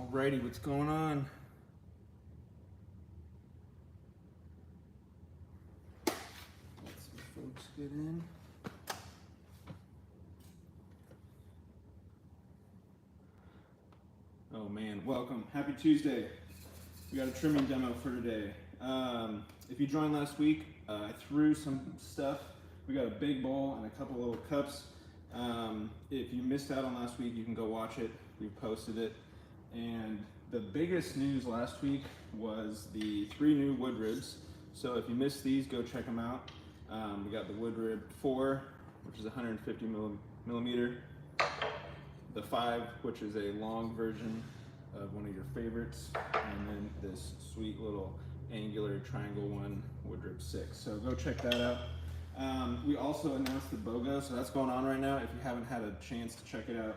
Alrighty, what's going on? Let some folks get in. Oh man, welcome. Happy Tuesday. We got a trimming demo for today. If you joined last week, I threw some stuff. We got a big bowl and a couple little cups. If you missed out on last week, you can go watch it. We posted it. And the biggest news last week was the 3 new wood ribs. So if you missed these, go check them out. We got the wood rib 4, which is 150 millimeter. The 5, which is a long version of one of your favorites. And then this sweet little angular triangle 1 wood rib 6. So go check that out. We also announced the BOGO, so that's going on right now. If you haven't had a chance to check it out,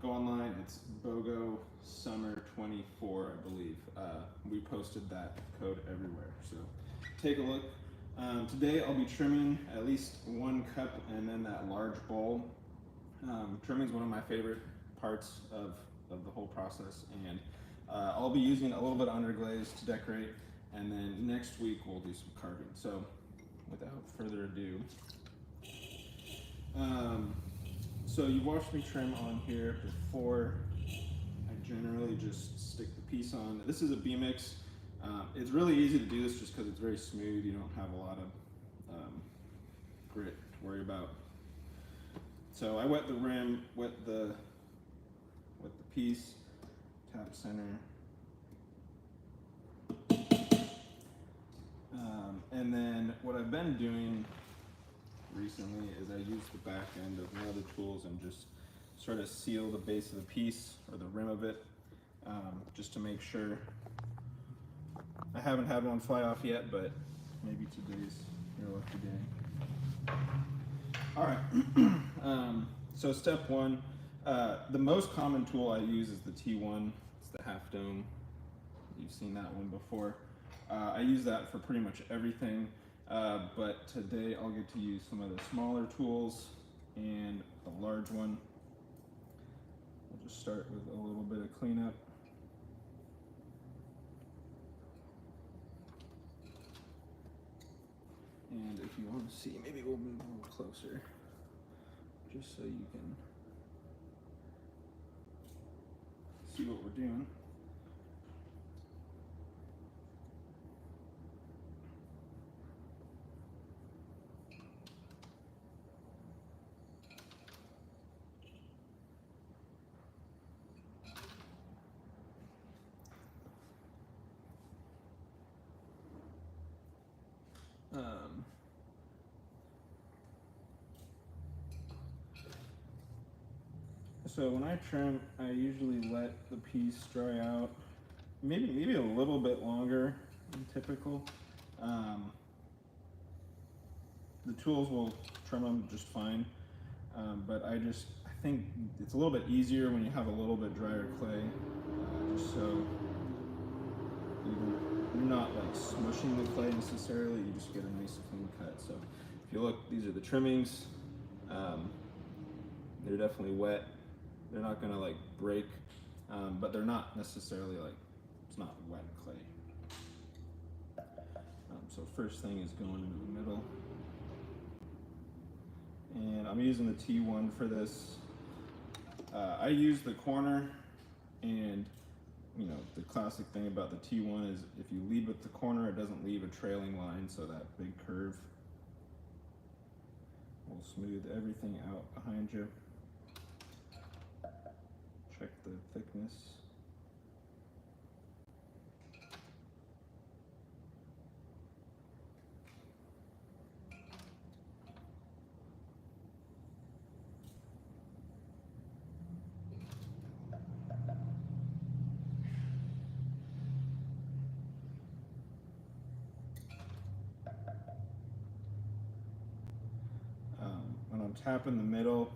go online. It's BOGO Summer 24, I believe. We posted that code everywhere, so take a look. Today I'll be trimming at least 1 cup and then that large bowl. Trimming is one of my favorite parts of the whole process, and I'll be using a little bit of underglaze to decorate, and then next week we'll do some carving. So without further ado, so you've watched me trim on here before. I generally just stick the piece on. This is a B-mix. It's really easy to do this just because it's very smooth. You don't have a lot of grit to worry about. So I wet the rim, wet the piece, tap center. And then what I've been doing recently is I use the back end of one of the tools and just sort of seal the base of the piece or the rim of it, just to make sure. I haven't had one fly off yet, but maybe today's your lucky day. All right, so step 1, the most common tool I use is the T1. It's the half dome. You've seen that one before. I use that for pretty much everything, but today I'll get to use some of the smaller tools and the large one. We'll just start with a little bit of cleanup. And if you want to see, maybe we'll move a little closer, just so you can see what we're doing. So when I trim, I usually let the piece dry out, maybe a little bit longer than typical. The tools will trim them just fine, but I think it's a little bit easier when you have a little bit drier clay, just so you're not like smushing the clay necessarily. You just get a nice clean cut. So if you look, these are the trimmings. They're definitely wet. They're not gonna like break, but they're not necessarily like, it's not wet clay. So first thing is going into the middle. And I'm using the T1 for this. I use the corner, and you know, the classic thing about the T1 is if you lead with the corner, it doesn't leave a trailing line, so that big curve will smooth everything out behind you. Check the thickness. When I'm tapping the middle,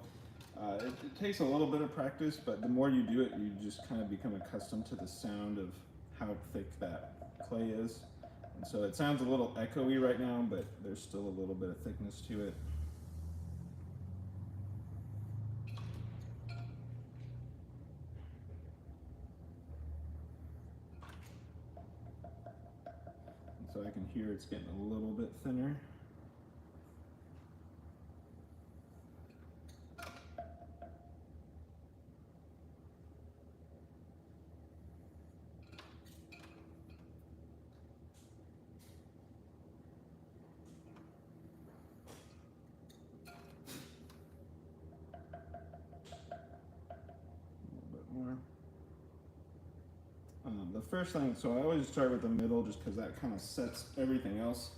it takes a little bit of practice, but the more you do it, you just kind of become accustomed to the sound of how thick that clay is. And so it sounds a little echoey right now, but there's still a little bit of thickness to it. So I can hear it's getting a little bit thinner. The first thing, so I always start with the middle just because that kind of sets everything else.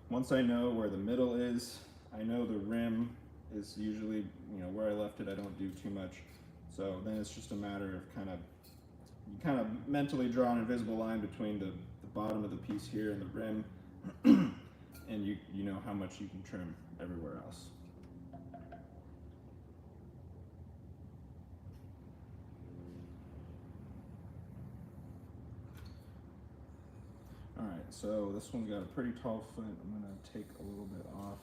Once I know where the middle is, I know the rim is usually, where I left it. I don't do too much. So then it's just a matter of you kind of mentally draw an invisible line between the bottom of the piece here and the rim, and you know how much you can trim everywhere else. All right, so this one's got a pretty tall foot. I'm gonna take a little bit off.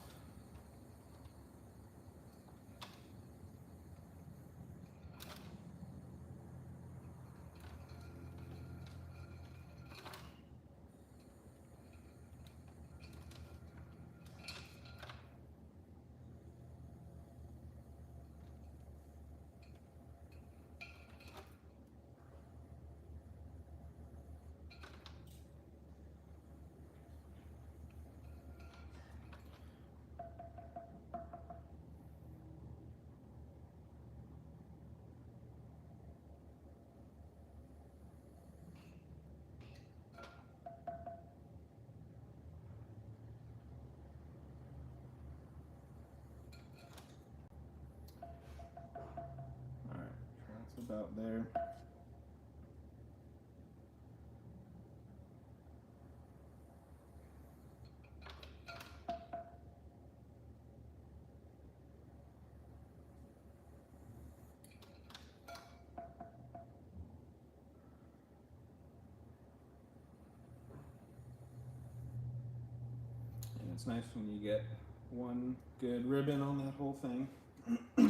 All right, that's about there. It's nice when you get one good ribbon on that whole thing. All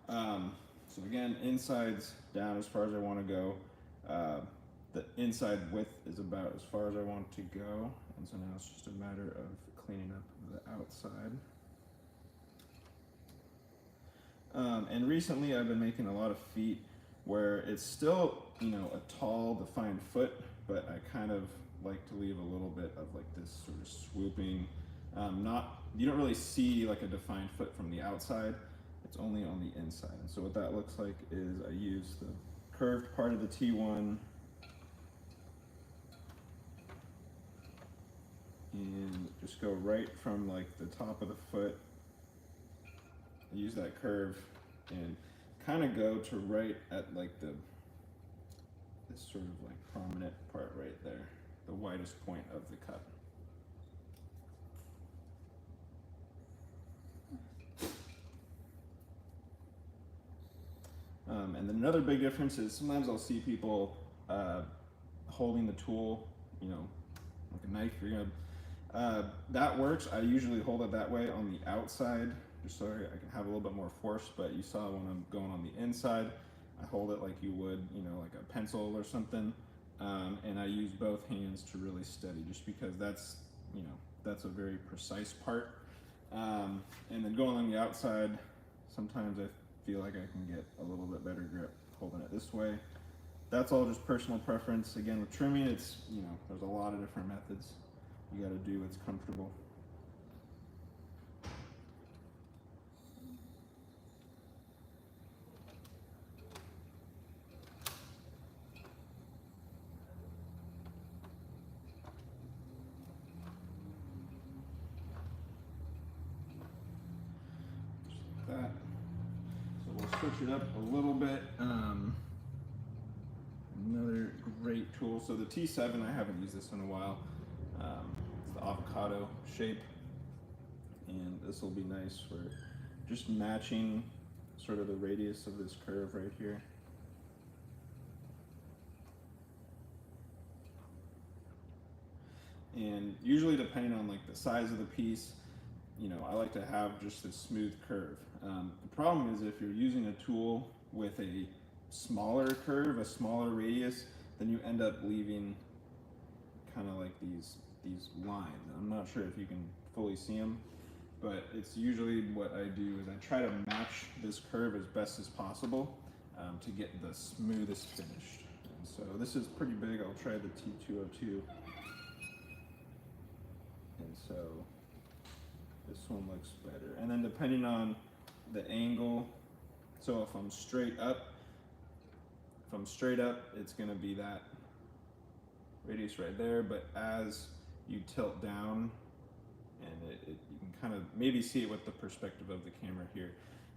right. So again, inside's down as far as I want to go. The inside width is about as far as I want to go. And so now it's just a matter of cleaning up the outside. And recently I've been making a lot of feet where it's still, a tall, defined foot, but I kind of like to leave a little bit of like this sort of swooping, you don't really see like a defined foot from the outside, it's only on the inside. And so what that looks like is I use the curved part of the T1 and just go right from like the top of the foot, use that curve and kind of go to right at like this sort of like prominent part right there, the widest point of the cut. And then another big difference is sometimes I'll see people holding the tool, like a knife. That works. I usually hold it that way on the outside, just so I can have a little bit more force. But you saw when I'm going on the inside, I hold it like you would, like a pencil or something. And I use both hands to really steady, just because that's a very precise part. And then going on the outside, sometimes I feel like I can get a little bit better grip holding it this way. That's all just personal preference. Again, with trimming, it's, there's a lot of different methods. You got to do what's comfortable. That. So we'll switch it up a little bit. Another great tool. So the T7, I haven't used this in a while. It's the avocado shape, and this will be nice for just matching sort of the radius of this curve right here. And usually, depending on like the size of the piece, I like to have just this smooth curve. The problem is if you're using a tool with a smaller curve, a smaller radius, then you end up leaving kind of like these lines. I'm not sure if you can fully see them, but it's usually what I do is I try to match this curve as best as possible to get the smoothest finished. And so this is pretty big. I'll try the T202. And so this one looks better. And then depending on the angle, so if I'm straight up, it's gonna be that radius right there, but as you tilt down, and you can kind of maybe see it with the perspective of the camera here,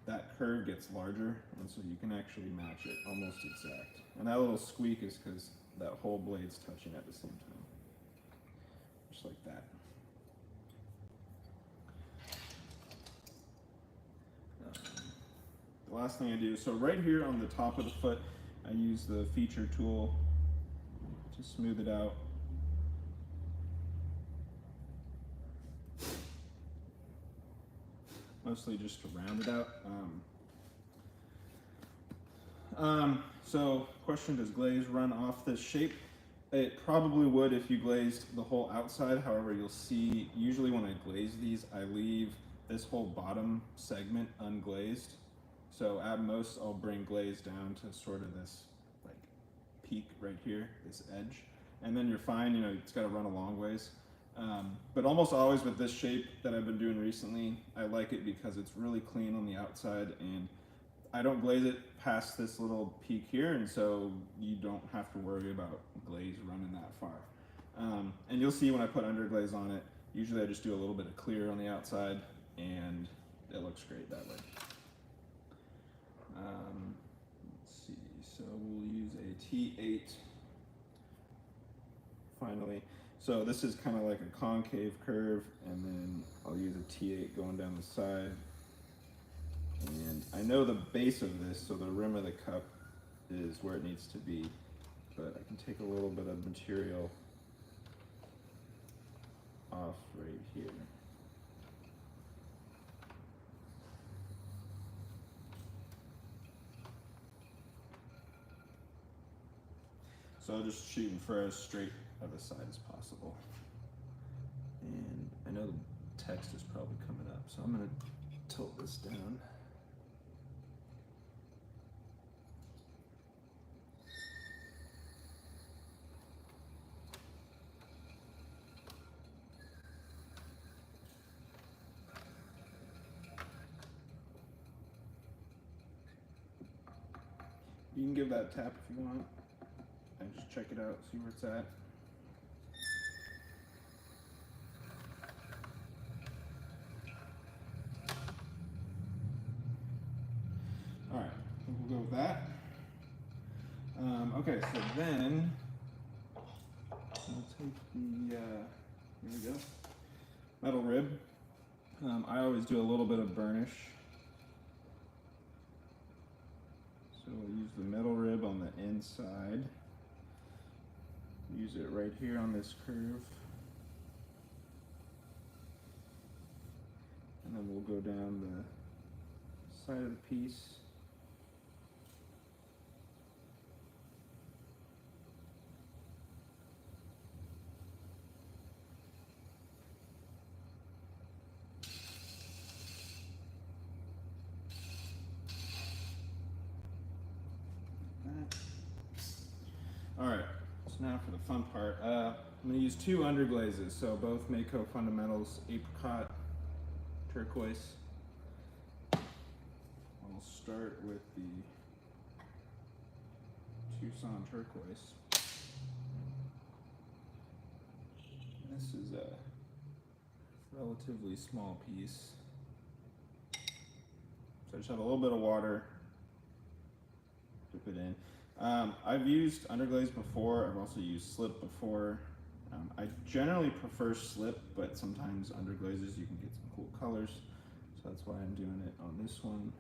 that curve gets larger, and so you can actually match it almost exact. And that little squeak is because that whole blade's touching at the same time. Just like that. The last thing I do, so right here on the top of the foot, I use the feature tool to smooth it out. Mostly just to round it out. So question, does glaze run off this shape? It probably would if you glazed the whole outside. However, you'll see usually when I glaze these, I leave this whole bottom segment unglazed. So at most I'll bring glaze down to sort of this like peak right here, this edge. And then you're fine, you know, it's gotta run a long ways. But almost always with this shape that I've been doing recently, I like it because it's really clean on the outside and I don't glaze it past this little peak here, and so you don't have to worry about glaze running that far. And you'll see when I put underglaze on it, usually I just do a little bit of clear on the outside and it looks great that way. Let's see, so we'll use a T8 finally. So this is kind of like a concave curve, and then I'll use a T8 going down the side. And I know the base of this, so the rim of the cup is where it needs to be, but I can take a little bit of material off right here. So I'm just shooting for as straight of a side as possible. And I know the text is probably coming up, so I'm gonna tilt this down. You can give that a tap if you want, and just check it out, see where it's at. All right, we'll go with that. Okay, so then we'll take the, here we go, metal rib. I always do a little bit of burnish. So we'll use the metal rib on the inside. Use it right here on this curve. And then we'll go down the side of the piece. All right, so now for the fun part. I'm gonna use two underglazes, so both Mako Fundamentals Apricot Turquoise. I'll start with the Tucson Turquoise. This is a relatively small piece. So I just have a little bit of water, dip it in. I've used underglaze before. I've also used slip before. I generally prefer slip, but sometimes underglazes you can get some cool colors. So that's why I'm doing it on this one.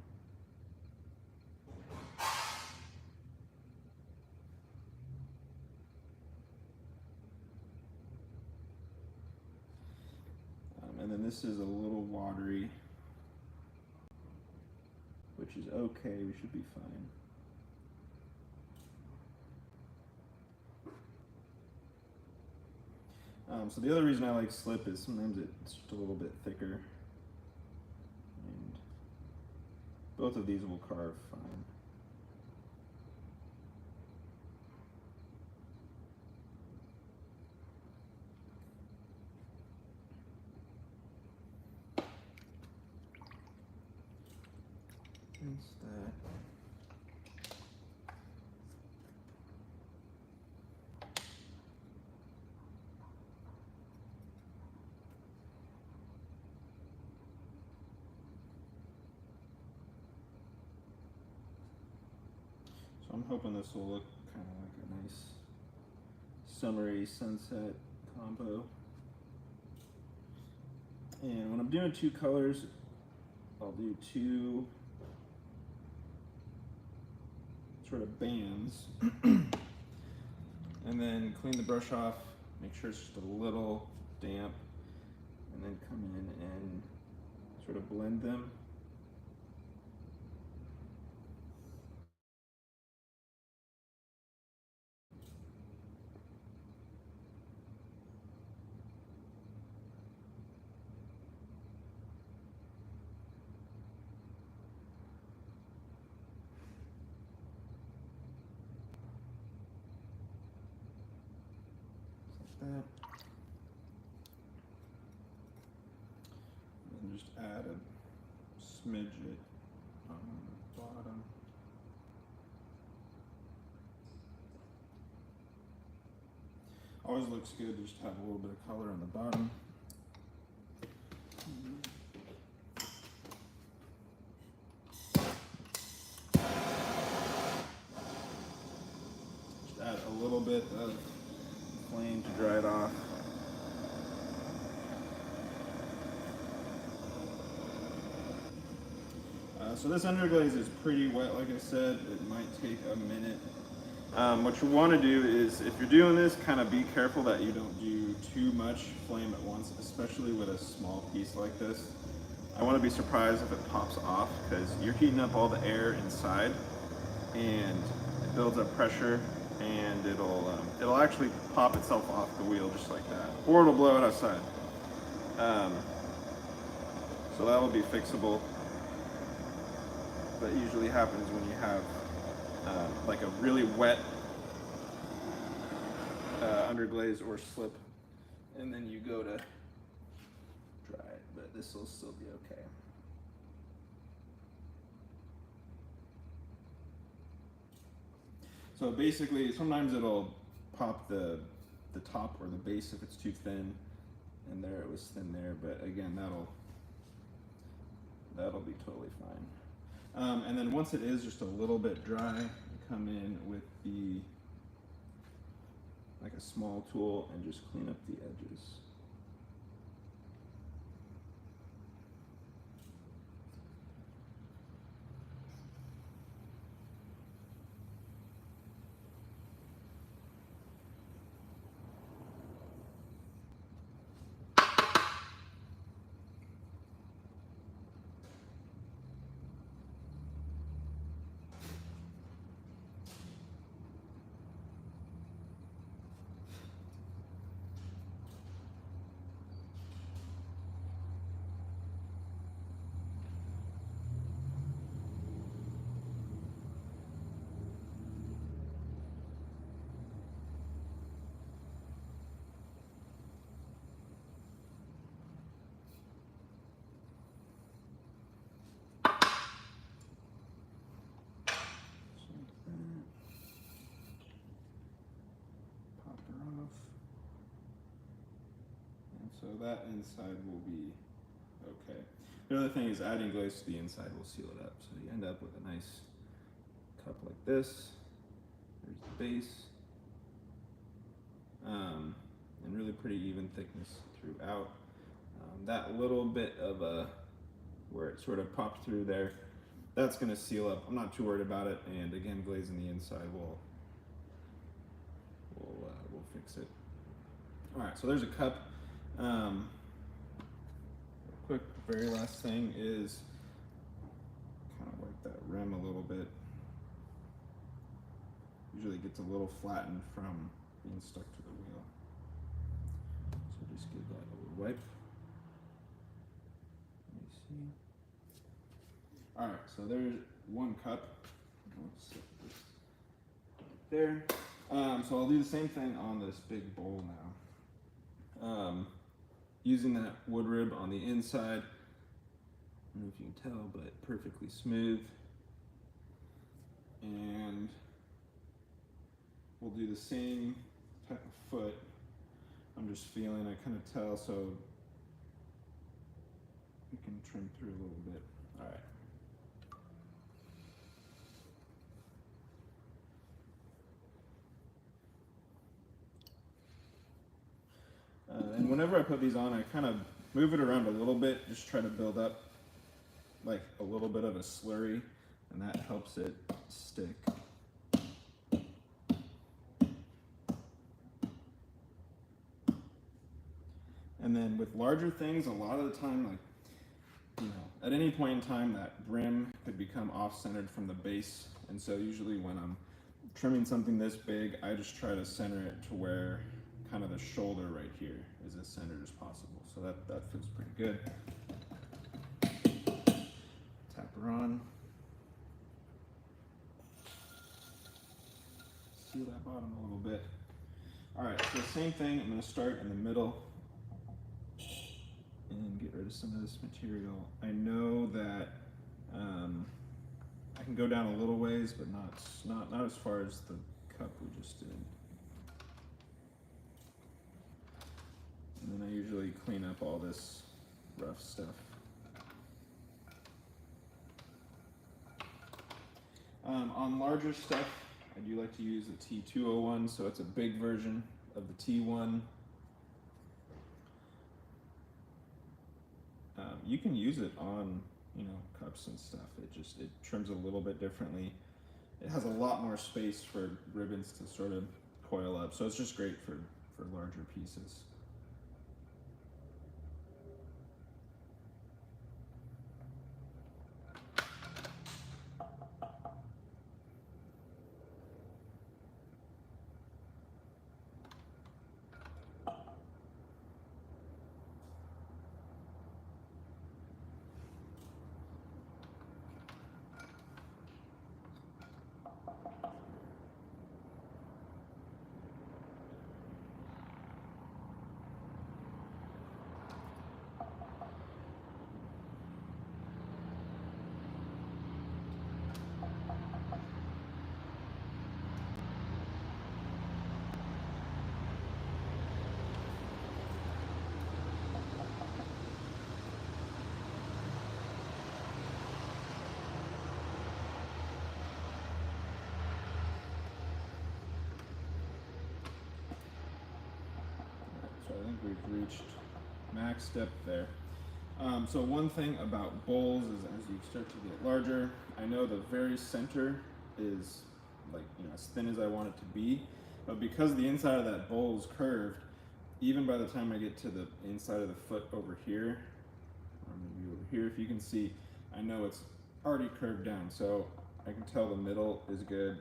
And then this is a little watery, which is okay, we should be fine. So the other reason I like slip is sometimes it's just a little bit thicker. And both of these will carve fine. Rinse that. So I'm hoping this will look kind of like a nice summery sunset combo. And when I'm doing two colors, I'll do two sort of bands and then clean the brush off, make sure it's just a little damp, and then come in and sort of blend them. Like that. And just add a smidget on the bottom. Always looks good to just have a little bit of color on the bottom. Just add a little bit of flame to dry it off. So this underglaze is pretty wet, like I said. It might take a minute. What you want to do is, if you're doing this, kind of be careful that you don't do too much flame at once, especially with a small piece like this. I want to be surprised if it pops off, because you're heating up all the air inside and it builds up pressure, and it'll actually pop itself off the wheel just like that, or it'll blow it outside. So that will be fixable. That usually happens when you have like a really wet underglaze or slip, and then you go to dry it, but this will still be okay. So basically, sometimes it'll pop the top or the base if it's too thin, and there it was thin there, but again, that'll be totally fine. And then once it is just a little bit dry, you come in with like a small tool and just clean up the edges. So that inside will be okay. The other thing is adding glaze to the inside will seal it up. So you end up with a nice cup like this. There's the base. And really pretty even thickness throughout. That little bit of where it sort of popped through there, that's gonna seal up. I'm not too worried about it. And again, glazing the inside will fix it. All right, so there's a cup. Quick, very last thing is kind of wipe that rim a little bit. Usually it gets a little flattened from being stuck to the wheel. Just give that a little wipe. Let me see. All right, so there's 1 cup. Let's set this right there. So I'll do the same thing on this big bowl now. Using that wood rib on the inside. I don't know if you can tell, but perfectly smooth. And we'll do the same type of foot. I'm just feeling, I kind of tell, so we can trim through a little bit. All right. And whenever I put these on, I kind of move it around a little bit, just try to build up like a little bit of a slurry, and that helps it stick. And then with larger things, a lot of the time, like, you know, at any point in time, that brim could become off-centered from the base. And so usually when I'm trimming something this big, I just try to center it to where kind of the shoulder right here is as centered as possible. So that feels pretty good. Tap her on. Seal that bottom a little bit. All right, so same thing, I'm gonna start in the middle and get rid of some of this material. I know that I can go down a little ways, but not as far as the cup we just did. And then I usually clean up all this rough stuff. On larger stuff, I do like to use the T201, so it's a big version of the T1. You can use it on, you know, cups and stuff. It trims a little bit differently. It has a lot more space for ribbons to sort of coil up, so it's just great for larger pieces. So I think we've reached max depth there. So one thing about bowls is as you start to get larger, I know the very center is like, you know, as thin as I want it to be, but because the inside of that bowl is curved, even by the time I get to the inside of the foot over here, or maybe over here, if you can see, I know it's already curved down, so I can tell the middle is good,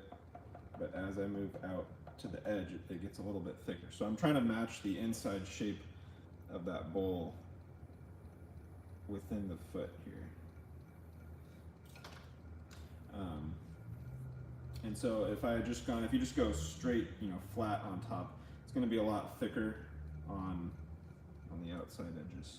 but as I move out to the edge, it gets a little bit thicker. So I'm trying to match the inside shape of that bowl within the foot here. And so if you just go straight, you know, flat on top, it's going to be a lot thicker on the outside edges.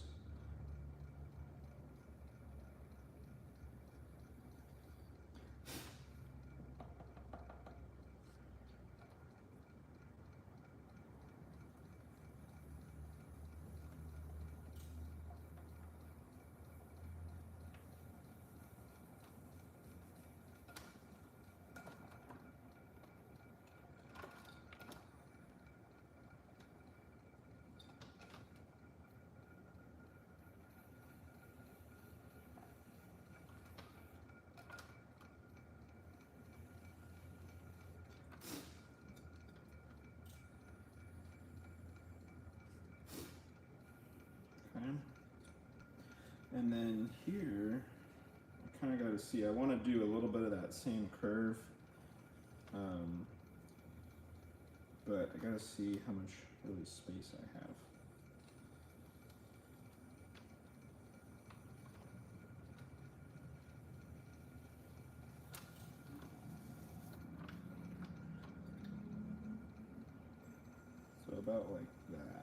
And then here, I kind of got to see, I want to do a little bit of that same curve, but I got to see how much really space I have. about like that.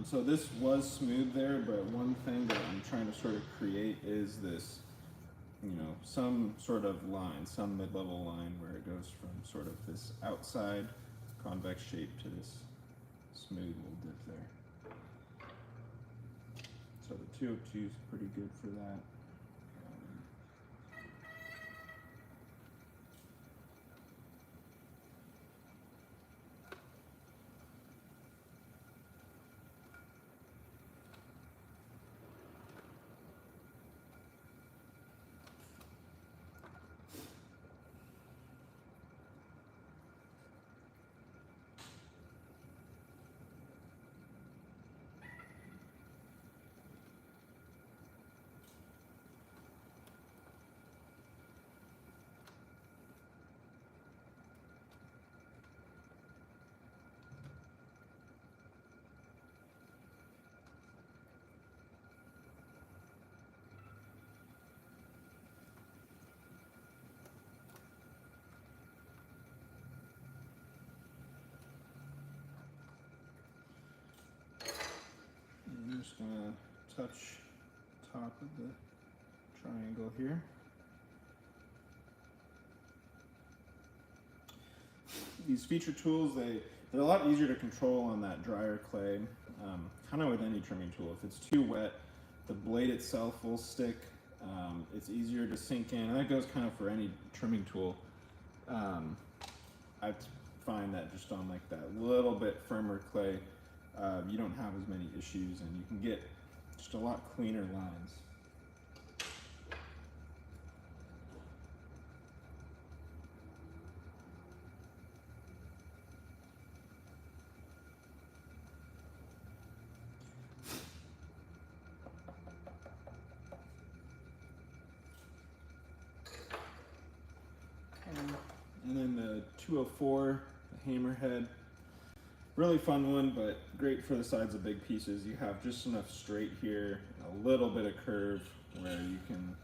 So this was smooth there, but one thing that I'm trying to sort of create is this, you know, some sort of line, some mid-level line where it goes from sort of this outside convex shape to this smooth little dip there. So the 202 is pretty good for that. I'm just gonna touch top of the triangle here. These feature tools, they're a lot easier to control on that drier clay. Kind of with any trimming tool. If it's too wet, the blade itself will stick. It's easier to sink in, and that goes kind of for any trimming tool. I find that just on like that little bit firmer clay, you don't have as many issues, and you can get just a lot cleaner lines. And then the 204, the hammerhead, really fun one, but great for the sides of big pieces. You have just enough straight here, a little bit of curve where you can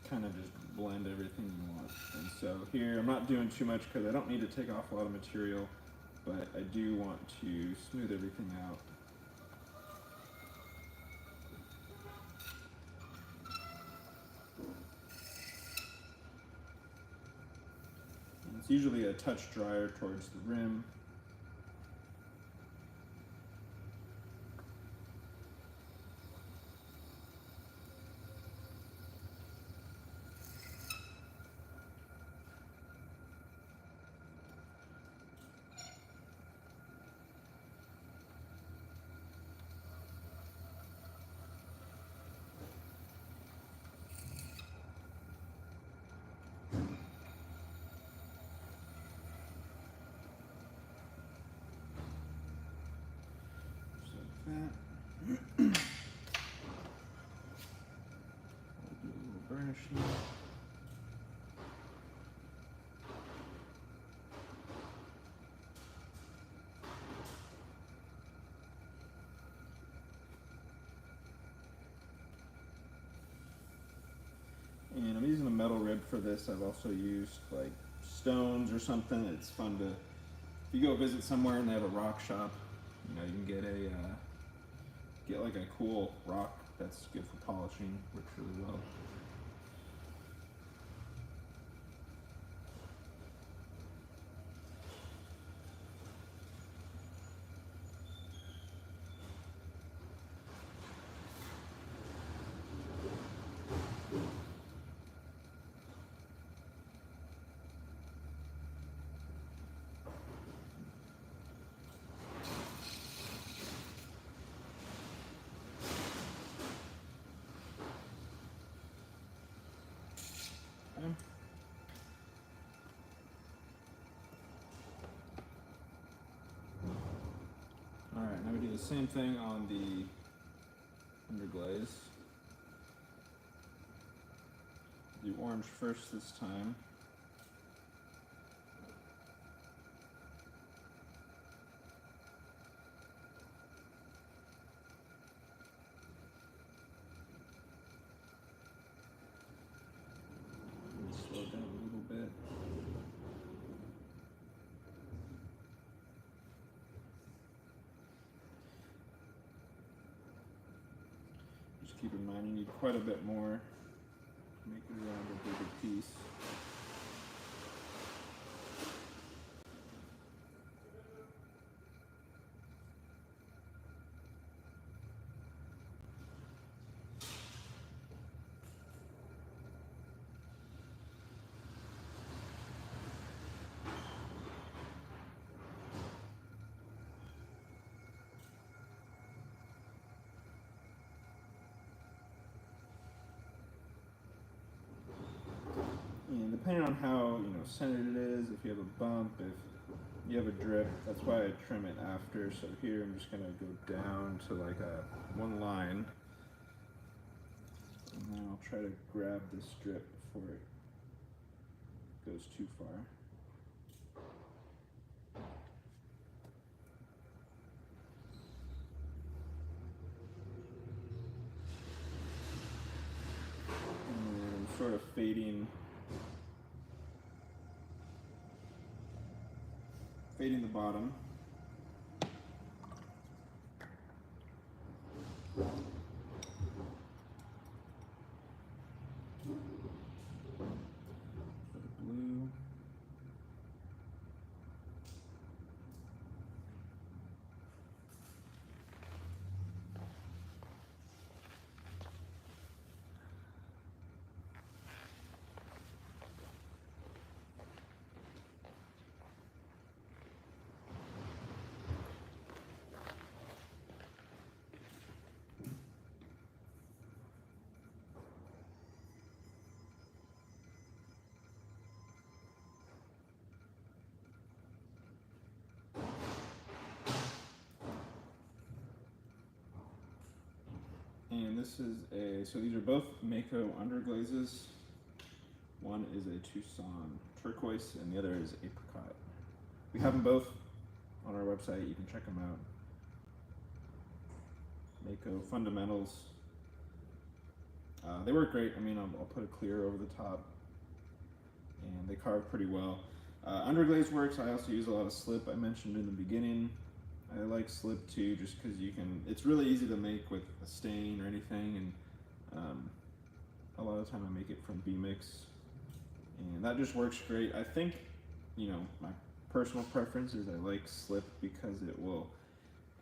kind of just blend everything you want. And so here, I'm not doing too much because I don't need to take off a lot of material, but I do want to smooth everything out. And it's usually a touch drier towards the rim. That. We'll do a little burnishing. And I'm using a metal rib for this. I've also used like stones or something. It's fun to, if you go visit somewhere and they have a rock shop, you know, you can get like a cool rock that's good for polishing, works really well. Alright, now we do the same thing on the underglaze. Do orange first this time. Just keep in mind you need quite a bit more to make it around a bigger piece. And depending on how centered it is, if you have a bump, if you have a drip, that's why I trim it after. So here I'm just gonna go down to like one line, and then I'll try to grab this drip before it goes too far. And then I'm sort of fading the bottom. For the blue. And this is so these are both Mako underglazes. One is a Tucson turquoise and the other is apricot. We have them both on our website, you can check them out. Mako fundamentals. They work great. I mean, I'll put a clear over the top and they carve pretty well. Underglaze works. I also use a lot of slip. I mentioned in the beginning. I like slip too, just because it's really easy to make with a stain or anything, and a lot of the time I make it from B-Mix, and that just works great. I think, my personal preference is I like slip because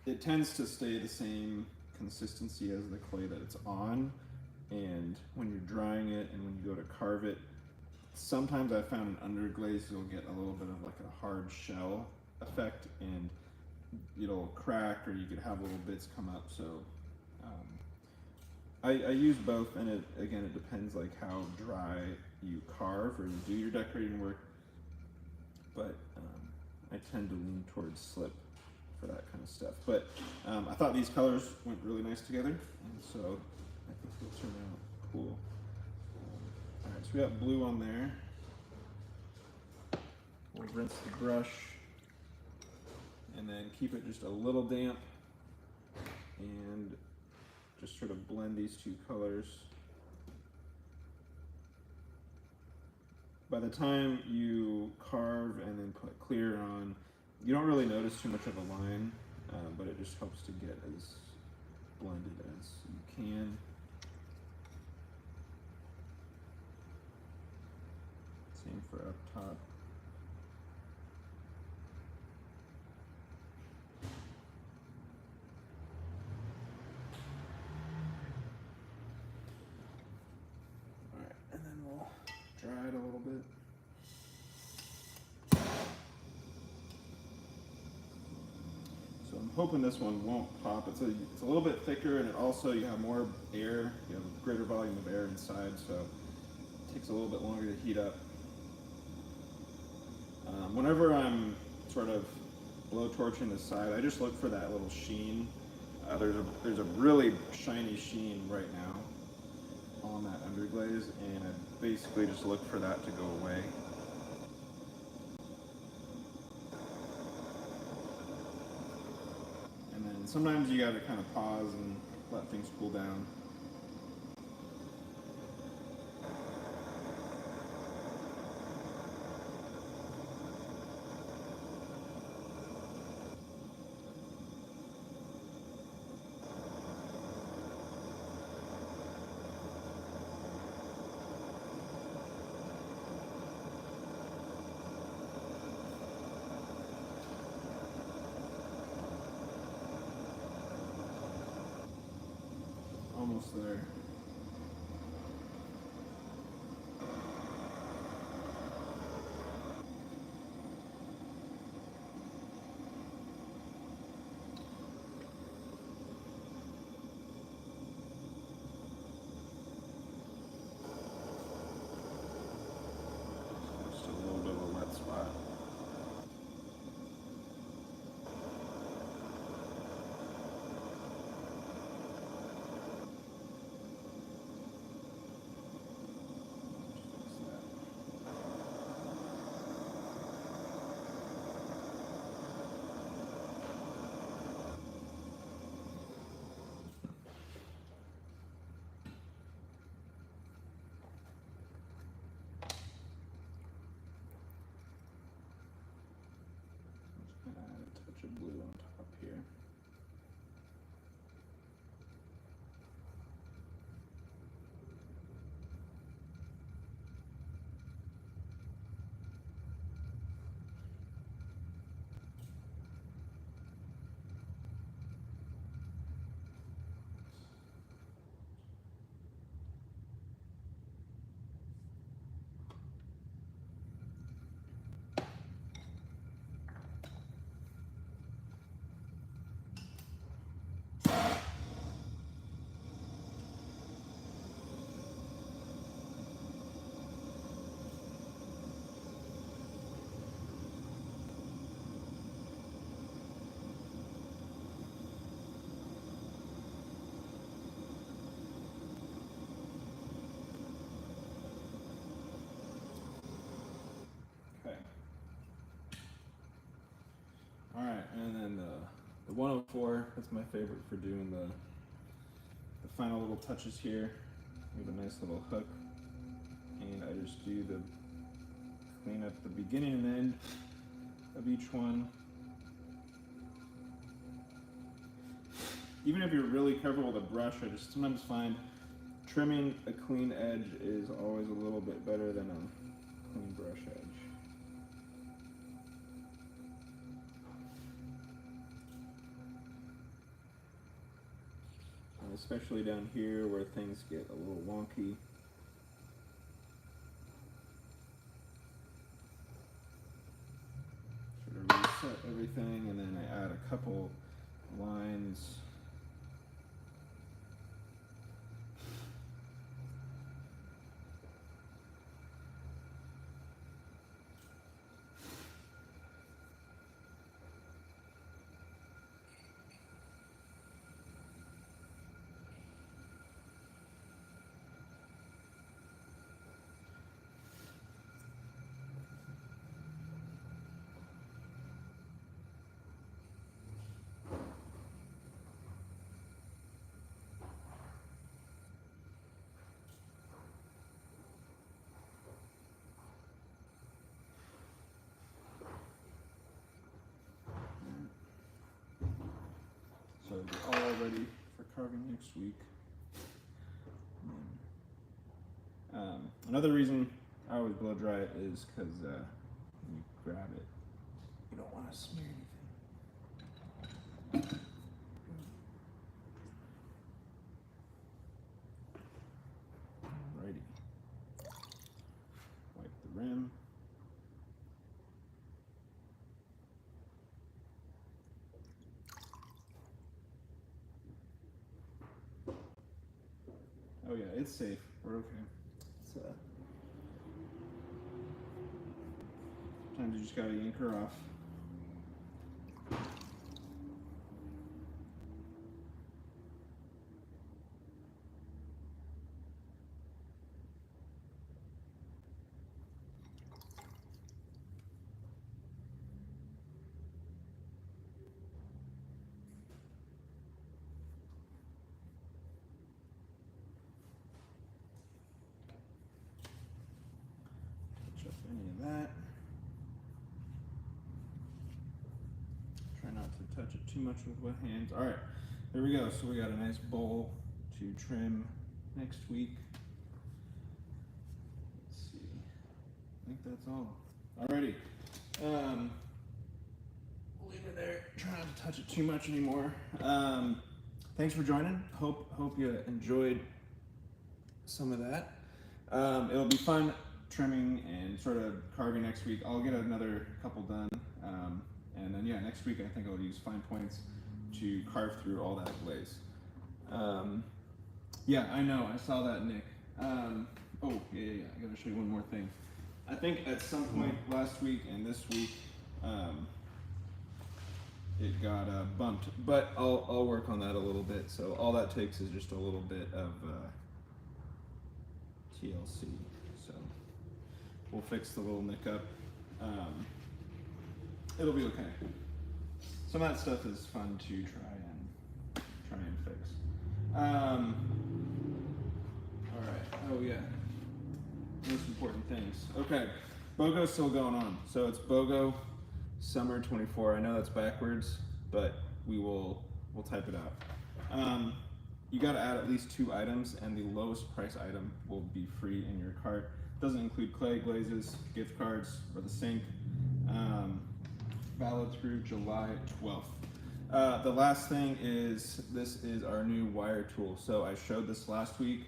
it tends to stay the same consistency as the clay that it's on, and when you're drying it and when you go to carve it, sometimes I found an underglaze you'll get a little bit of like a hard shell effect, and it'll crack or you could have little bits come up. So I use both, and it depends like how dry you carve or you do your decorating work, but I tend to lean towards slip for that kind of stuff. But I thought these colors went really nice together, and so I think they'll turn out cool. All right, so we got blue on there. We'll rinse the brush and then keep it just a little damp and just sort of blend these two colors. By the time you carve and then put clear on, you don't really notice too much of a line, but it just helps to get as blended as you can. Same for up top. Dry it a little bit. So I'm hoping this one won't pop. It's a little bit thicker, and you have more air. You have a greater volume of air inside, so it takes a little bit longer to heat up. Whenever I'm sort of blow torching the side, I just look for that little sheen. There's a really shiny sheen right now on that underglaze, and I basically just look for that to go away. And then sometimes you gotta kind of pause and let things cool down. almost there. Just a little bit of a wet spot. Add a touch of blue on top here. Okay. All right, and then the 104, that's my favorite for doing the final little touches here. We have a nice little hook, and I just do the clean up the beginning and end of each one. Even if you're really careful with a brush, I just sometimes find trimming a clean edge is always a little bit better than a clean brush edge. And especially down here where things get a little wonky. Sort of reset everything, and then I add a couple lines. So they're all ready for carving next week. Another reason I always blow dry it is because when you grab it, you don't want to smear anything. Alrighty. Wipe the rim. Oh yeah, it's safe. We're okay. Sometimes you just gotta yank her off. Touch up any of that. Try not to touch it too much with wet hands. All right, there we go. So we got a nice bowl to trim next week. Let's see. I think that's all. Alrighty. Leave it there. Try not to touch it too much anymore. thanks for joining. Hope you enjoyed some of that. It'll be fun trimming and sort of carving next week. I'll get another couple done, and then yeah, next week I think I'll use fine points to carve through all that glaze. Yeah, I know. I saw that, Nick. Oh, yeah. I gotta show you one more thing. I think at some point last week and this week, it got bumped, but I'll work on that a little bit. So all that takes is just a little bit of TLC. So we'll fix the little nick up. It'll be okay. Some of that stuff is fun to try and fix. All right. Oh yeah. Most important things. Okay. BOGO's still going on. So it's BOGO Summer 24. I know that's backwards, but we'll type it out. You got to add at least 2 items, and the lowest price item will be free in your cart. Doesn't include clay glazes, gift cards, or the sink. Valid through July 12th. The last thing is, this is our new wire tool. So I showed this last week.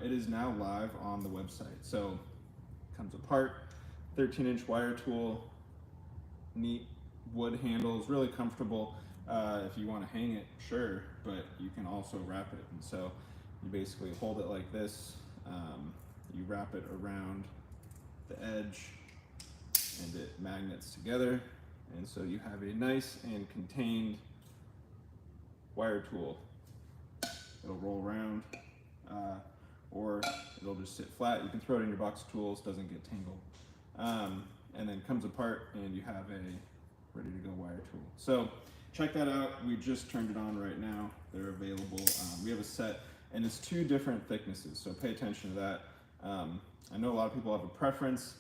It is now live on the website. So it comes apart, 13-inch wire tool, neat wood handles, really comfortable. If you want to hang it, sure, but you can also wrap it. And so you basically hold it like this, you wrap it around the edge, and it magnets together. And so you have a nice and contained wire tool. It'll roll around, or it'll just sit flat. You can throw it in your box of tools, doesn't get tangled. And then comes apart, and you have a ready to go wire tool. So check that out. We just turned it on right now. They're available. We have a set, and it's 2 different thicknesses, so pay attention to that. I know a lot of people have a preference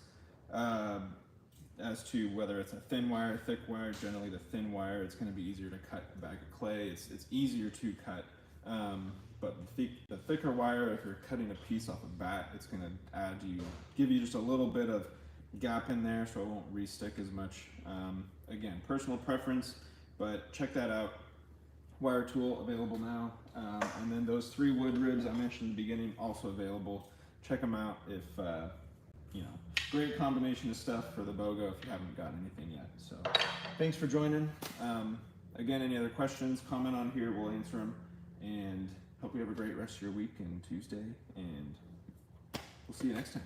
as to whether it's a thin wire, thick wire. Generally the thin wire, it's going to be easier to cut a bag of clay. It's easier to cut, but the thicker wire, if you're cutting a piece off a bat, it's going to give you just a little bit of gap in there, so it won't re-stick as much. Again, personal preference, but check that out. Wire tool available now, and then those 3 wood ribs I mentioned in the beginning also available. Check them out if great combination of stuff for the BOGO if you haven't got anything yet. So thanks for joining. Again, any other questions, comment on here, we'll answer them, and hope you have a great rest of your week and Tuesday, and we'll see you next time.